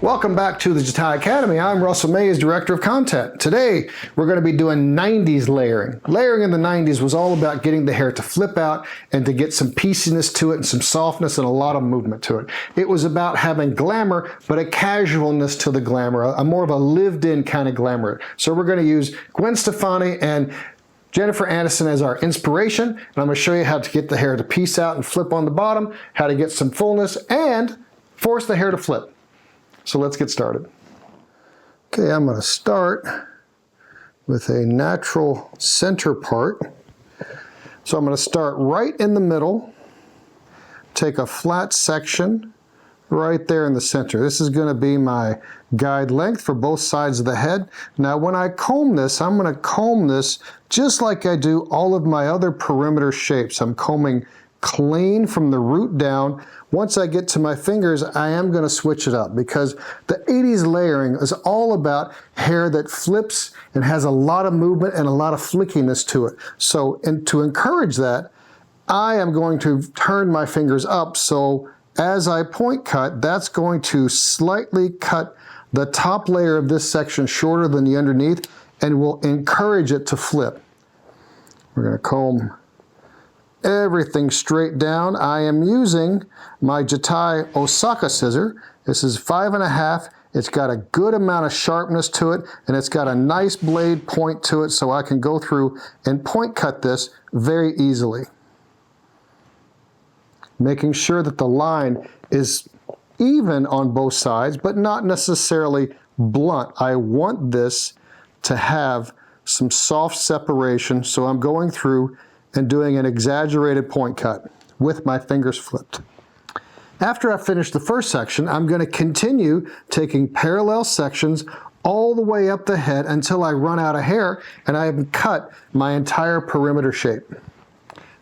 Welcome back to the Jatai Academy. I'm Russell Mays, Director of Content. Today, we're going to be doing 90s layering. Layering in the 90s was all about getting the hair to flip out and to get some pieciness to it and some softness and a lot of movement to it. It was about having glamour, but a casualness to the glamour, a more of a lived-in kind of glamour. So we're going to use Gwen Stefani and Jennifer Aniston as our inspiration, and I'm going to show you how to get the hair to piece out and flip on the bottom, how to get some fullness, and force the hair to flip. So let's get started. Okay, I'm going to start with a natural center part. So I'm going to start right in the middle, take a flat section right there in the center. This is going to be my guide length for both sides of the head. Now when I comb this, I'm going to comb this just like I do all of my other perimeter shapes. I'm combing clean from the root down. Once I get to my fingers, I am going to switch it up because the 80s layering is all about hair that flips and has a lot of movement and a lot of flickiness to it. So, and to encourage that, I am going to turn my fingers up, so as I point cut, that's going to slightly cut the top layer of this section shorter than the underneath and will encourage it to flip. We're going to comb everything straight down. I am using my Jatai Osaka scissor. This is 5.5. It's got a good amount of sharpness to it, and it's got a nice blade point to it, so I can go through and point cut this very easily. Making sure that the line is even on both sides, but not necessarily blunt. I want this to have some soft separation, so I'm going through and doing an exaggerated point cut with my fingers flipped. After I finish the first section, I'm going to continue taking parallel sections all the way up the head until I run out of hair and I have cut my entire perimeter shape.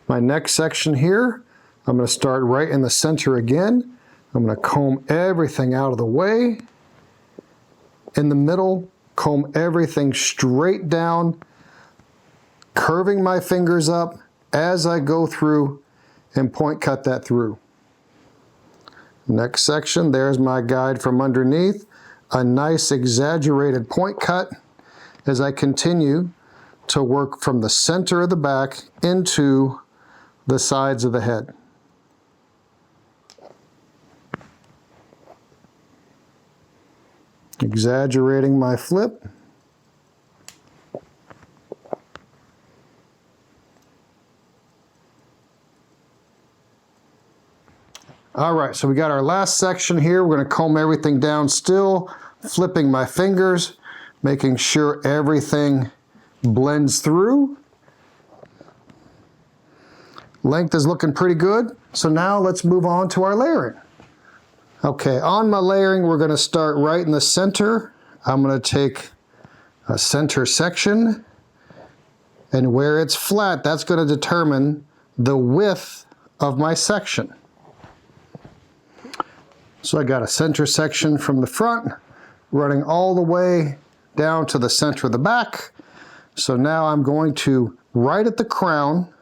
My next section here, I'm going to start right in the center again. I'm going to comb everything out of the way. In the middle, comb everything straight down, curving my fingers up as I go through and point cut that through. Next section, there's my guide from underneath. A nice exaggerated point cut as I continue to work from the center of the back into the sides of the head. Exaggerating my flip. All right, so we got our last section here. We're going to comb everything down still, flipping my fingers, making sure everything blends through. Length is looking pretty good. So now let's move on to our layering. Okay, on my layering, we're going to start right in the center. I'm going to take a center section, and where it's flat, that's going to determine the width of my section. So I got a center section from the front, running all the way down to the center of the back. So now I'm going to, right at the crown,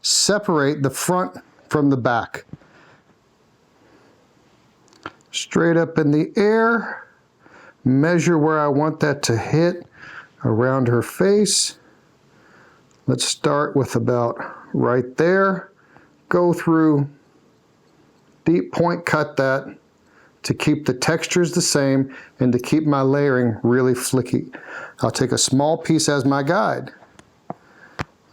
separate the front from the back. Straight up in the air, measure where I want that to hit around her face. Let's start with about right there. Go through, deep point cut that to keep the textures the same and to keep my layering really flicky. I'll take a small piece as my guide.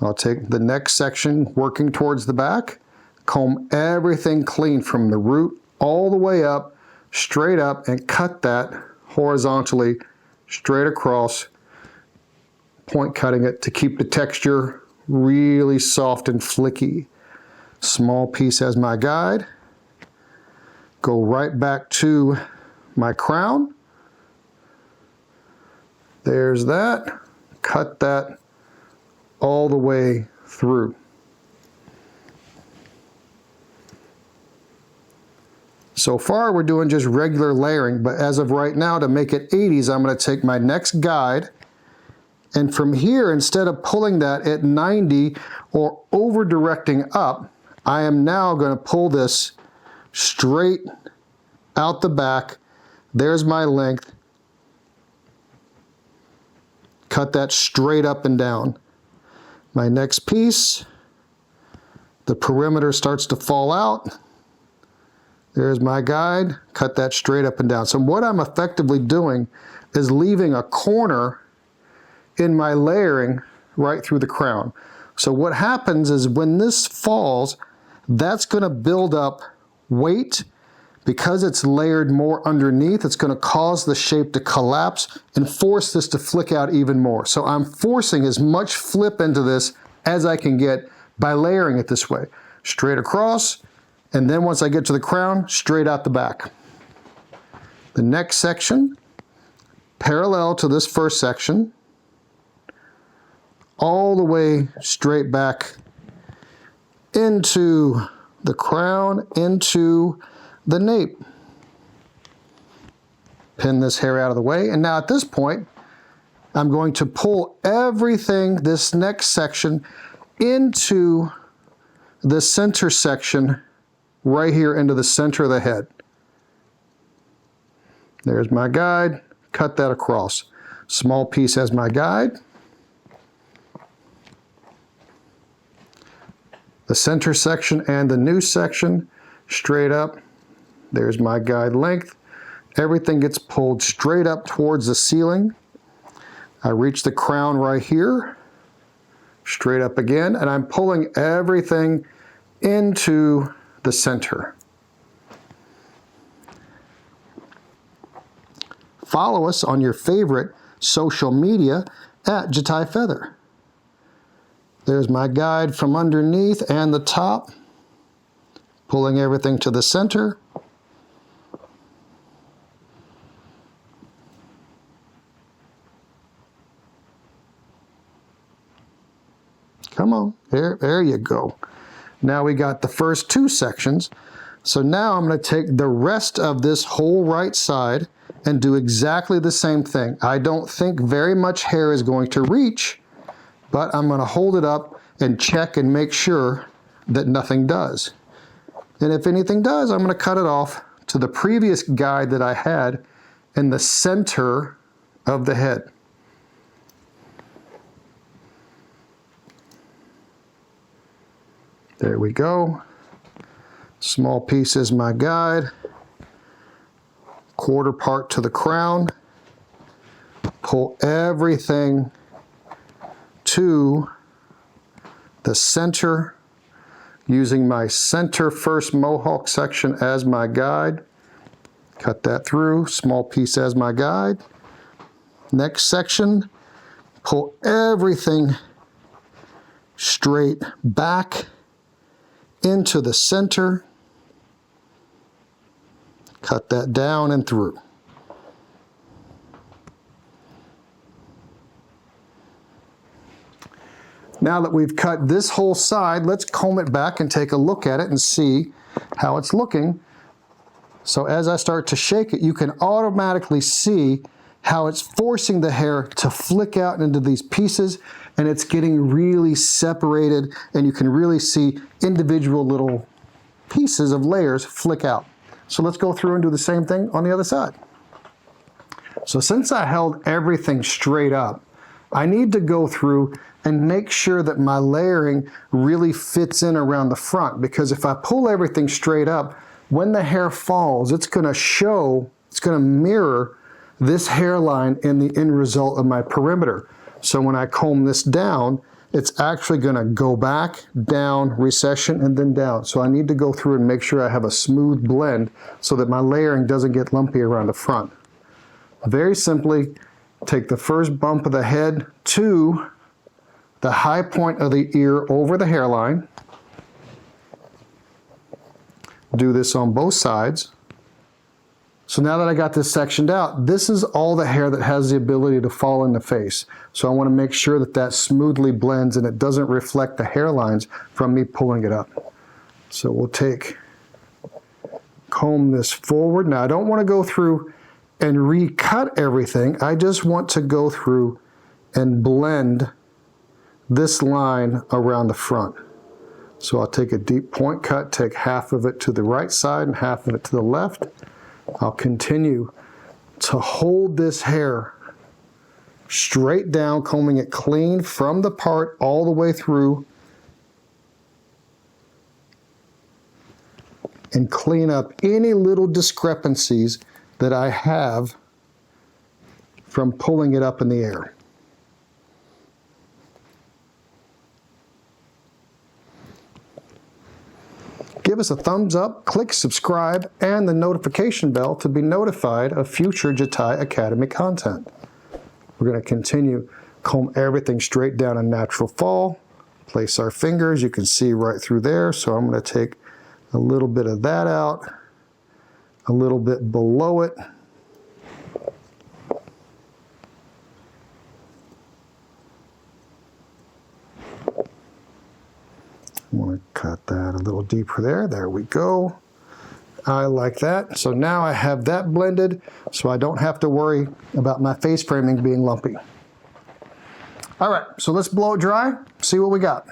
I'll take the next section working towards the back, comb everything clean from the root all the way up, straight up, and cut that horizontally straight across, point cutting it to keep the texture really soft and flicky. Small piece as my guide. Go right back to my crown. There's that. Cut that all the way through. So far we're doing just regular layering, but as of right now, to make it 80s, I'm going to take my next guide, and from here, instead of pulling that at 90 or over directing up, I am now going to pull this straight out the back There's my length. Cut that straight up and down. My next piece, the perimeter starts to fall out. There's my guide. Cut that straight up and down. So what I'm effectively doing is leaving a corner in my layering right through the crown. So what happens is when this falls, that's going to build up weight. Because it's layered more underneath, it's going to cause the shape to collapse and force this to flick out even more. So I'm forcing as much flip into this as I can get by layering it this way. Straight across, and then once I get to the crown, straight out the back. The next section, parallel to this first section, all the way straight back into the crown, into the nape. Pin this hair out of the way, and now at this point, I'm going to pull everything, this next section, into the center section, right here into the center of the head. There's my guide, cut that across. Small piece as my guide. The center section and the new section, straight up. There's my guide length. Everything gets pulled straight up towards the ceiling. I reach the crown right here, straight up again, and I'm pulling everything into the center. Follow us on your favorite social media at Jatai Feather. There's my guide from underneath and the top, pulling everything to the center. Come on, there you go. Now we got the first two sections. So now I'm going to take the rest of this whole right side and do exactly the same thing. I don't think very much hair is going to reach, but I'm going to hold it up and check and make sure that nothing does. And if anything does, I'm going to cut it off to the previous guide that I had in the center of the head. There we go. Small piece is my guide. Quarter part to the crown. Pull everything to the center, using my center first mohawk section as my guide. Cut that through, small piece as my guide. Next section, pull everything straight back into the center. Cut that down and through. Now that we've cut this whole side, let's comb it back and take a look at it and see how it's looking. So as I start to shake it, you can automatically see how it's forcing the hair to flick out into these pieces, and it's getting really separated, and you can really see individual little pieces of layers flick out. So let's go through and do the same thing on the other side. So since I held everything straight up, I need to go through and make sure that my layering really fits in around the front, because if I pull everything straight up, when the hair falls, it's going to show, it's going to mirror this hairline in the end result of my perimeter. So when I comb this down, it's actually going to go back, down, recession, and then down. So I need to go through and make sure I have a smooth blend so that my layering doesn't get lumpy around the front. Very simply, take the first bump of the head to the high point of the ear over the hairline. Do this on both sides. So now that I got this sectioned out, this is all the hair that has the ability to fall in the face. So I want to make sure that that smoothly blends and it doesn't reflect the hairlines from me pulling it up. So we'll comb this forward. Now I don't want to go through and recut everything. I just want to go through and blend this line around the front. So I'll take a deep point cut, take half of it to the right side and half of it to the left. I'll continue to hold this hair straight down, combing it clean from the part all the way through, and clean up any little discrepancies that I have from pulling it up in the air. Give us a thumbs up, click subscribe, and the notification bell to be notified of future Jatai Academy content. We're going to continue comb everything straight down in natural fall. Place our fingers, you can see right through there. So I'm going to take a little bit of that out, a little bit below it. I want to cut that a little deeper there. There we go. I like that. So now I have that blended, so I don't have to worry about my face framing being lumpy. All right, so let's blow it dry, see what we got.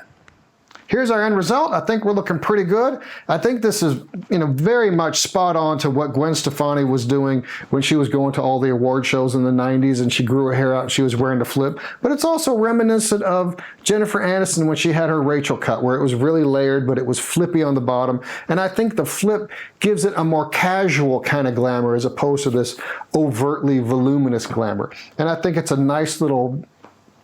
Here's our end result. I think we're looking pretty good. I think this is, very much spot on to what Gwen Stefani was doing when she was going to all the award shows in the 90s and she grew her hair out and she was wearing the flip. But it's also reminiscent of Jennifer Aniston when she had her Rachel cut, where it was really layered, but it was flippy on the bottom. And I think the flip gives it a more casual kind of glamour as opposed to this overtly voluminous glamour. And I think it's a nice little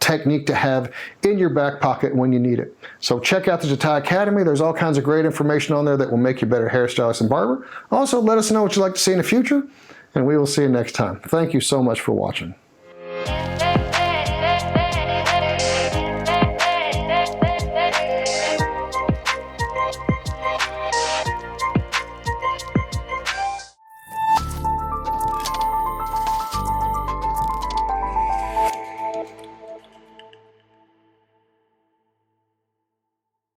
technique to have in your back pocket when you need it. So check out the Jatai Academy. There's all kinds of great information on there that will make you a better hairstylist and barber. Also, let us know what you'd like to see in the future, and we will see you next time. Thank you so much for watching.